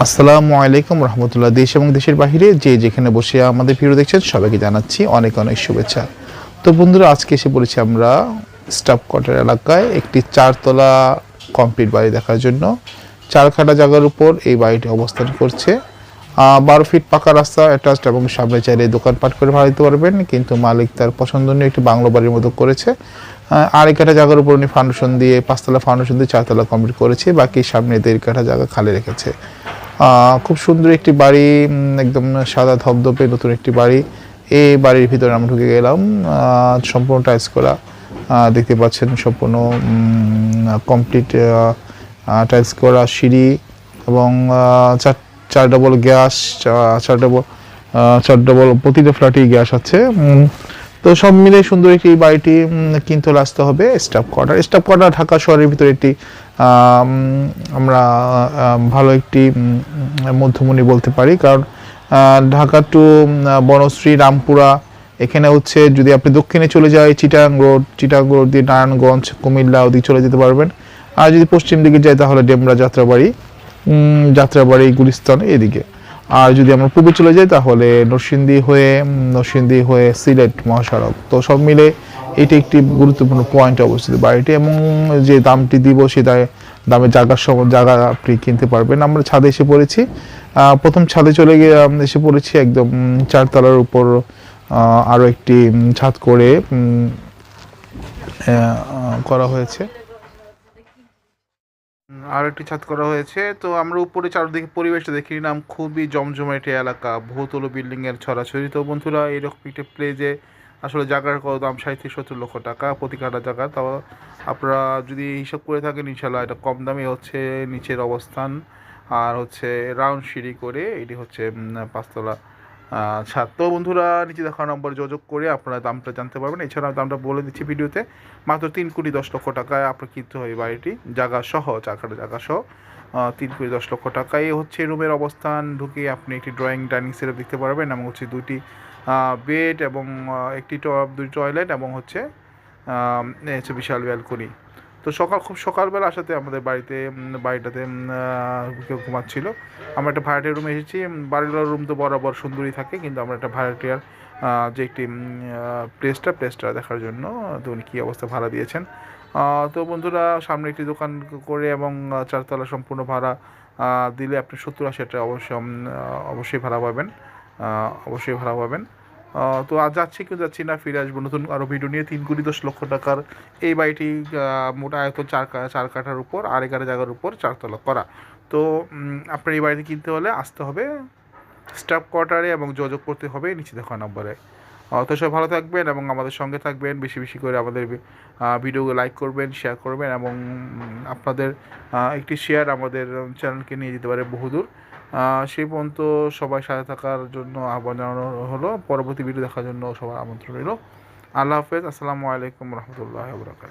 আসসালামু আলাইকুম রহমতুল্লাহ। দেশ এবং দেশের বাহিরে যে যেখানে বসে আমাদের ভিডিও দেখছেন সবাইকে জানাচ্ছি অনেক অনেক শুভেচ্ছা। তো বন্ধুরা, আজকে এসে পড়েছি আমরা স্টাফ কোয়ার্টার এলাকায় একটি চারতলা কমপ্লিট বাড়ি দেখার জন্য। 4 কাঠা জায়গার উপর এই বাড়িটি অবস্থান করছে। 12 ফিট পাকা রাস্তা অ্যাটাচড এবং সামনে চাইলে দোকানপাট করে ভাড়া দিতে পারবেন, কিন্তু মালিক তার পছন্দনীয় একটি বাংলো বাড়ির মতো করেছে। আড়াই কাঠা জায়গার উপর উনি ফাউন্ডেশন দিয়ে 5তলা ফাউন্ডেশন দিয়ে 4তলা কমপ্লিট করেছে, বাকি সামনে 1.5 কাঠা জায়গা খালি রেখেছে। খুব সুন্দর একটি বাড়ি, একদম সাদা ধবধবে নতুন একটি বাড়ি। এই বাড়ির ভিতরে আমরা ঢুকে গেলাম। সম্পূর্ণ টাইলস করা, দেখতে পাচ্ছেন সম্পূর্ণ কমপ্লিট টাইলস করা সিঁড়ি এবং চার ডবল গ্যাস, চার ডবল প্রতিটা ফ্ল্যাটেই গ্যাস আছে। তো সব মিলে সুন্দর একটি বাড়িটি কিনতে আসতে হবে স্টাফ কোয়ার্টার ঢাকা শহরের ভিতরে একটি আমরা ভালো একটি মধ্যমণি বলতে পারি, কারণ ঢাকা টু বনশ্রী রামপুরা, এখানে হচ্ছে যদি আপনি দক্ষিণে চলে যায় চিটাগাং রোড দিয়ে নারায়ণগঞ্জ কুমিল্লা ওদিকে চলে যেতে পারবেন। আর যদি পশ্চিম দিকে যাই তাহলে ডেমরা যাত্রাবাড়ি গুলিস্তান এদিকে। আর যদি আমরা পূর্বে চলে যাই তাহলে নরসিংদী হয়ে সিলেট মহাসড়ক। তো সব মিলে এটি একটি গুরুত্বপূর্ণ পয়েন্টে অবস্থিত বাড়িটি, এবং যে দামটি দিব সেই দামে জায়গা আপনি কিনতে পারবেন। আমরা ছাদে এসে পড়েছি, প্রথম ছাদে এসে পড়েছি একদম 4 তলার উপর আরও একটি ছাদ করে করা হয়েছে। আর একটি ছাদ করা হয়েছে। তো আমরা উপরে চারদিকে পরিবেশটা দেখে নিলাম, খুবই জমজমাটি এলাকা, বহুতল বিল্ডিং এর ছড়াছড়ি। তো বন্ধুরা, এরকম একটি প্লেজে আসলে জায়গার কত দাম 60-70 লক্ষ টাকা প্রতি কাঠা জায়গা। তাও আপনারা যদি হিসাব করে থাকেন ইনশাল্লাহ এটা কম দামে হচ্ছে নিচের অবস্থান, আর হচ্ছে রাউন্ড সিঁড়ি করে এটি হচ্ছে 5তলা ছাদ। তো বন্ধুরা, নিচে দেখা নম্বর যোগাযোগ করে আপনারা দামটা জানতে পারবেন। এছাড়া দামটা বলে দিচ্ছি ভিডিওতে, মাত্র 3,10,00,000 টাকায় আপনার কিনতে হয় বাড়িটি, জায়গা সহ, চাকাটা জায়গা সহ 3,10,00,000 টাকায় হচ্ছে রুমের অবস্থান। ঢুকে আপনি একটি ড্রয়িং ডাইনিং সেটআপ দেখতে পারবেন, এবং হচ্ছে 2টি বেড এবং একটি দুটি টয়লেট, এবং হচ্ছে বিশাল ব্যালকনি। তো খুব সকালবেলা আসাতে আমাদের বাড়িটাতে কেউ ঘুমাচ্ছিল। আমরা একটা ভাড়াটিয়ার রুমে এসেছি। বাড়িগুলোর রুম তো বরাবর সুন্দরই থাকে, কিন্তু আমরা একটা ভাড়াটিয়ার যে একটি প্লেসটা দেখার জন্য তো উনি কী অবস্থা ভাড়া দিয়েছেন। তো বন্ধুরা, সামনে একটি দোকান করে এবং 4তলা সম্পূর্ণ ভাড়া দিলে আপনি 70-80 টাকা অবশ্যই ভাড়া পাবেন। তো আজ যাচ্ছি না, ফিরে আসবো নতুন আরও ভিডিও নিয়ে। 3,10,00,000 টাকার এই বাড়িটি মোটা আয়তন 4 কাঠার উপর 2.5 কাঠা জায়গার উপর 4তলা করা। তো আপনার এই বাড়িটি কিনতে হলে আসতে হবে স্টাফ কোয়ার্টারে এবং যোগাযোগ করতে হবে নিচে দেখা নম্বরে। তো সব ভালো থাকবেন এবং আমাদের সঙ্গে থাকবেন। বেশি বেশি করে আমাদের ভিডিওগুলো লাইক করবেন, শেয়ার করবেন, এবং আপনাদের একটি শেয়ার আমাদের চ্যানেলকে নিয়ে যেতে পারে বহুদূর। সেই পর্যন্ত সবাই সাথে থাকার জন্য আহ্বান জানানো হলো। পরবর্তী ভিডিও দেখার জন্য সবার আমন্ত্রণ রইল। আল্লাহ হাফেজ। আসসালামু আলাইকুম রহমতুল্লাহি ওয়া বারাকাতুহু।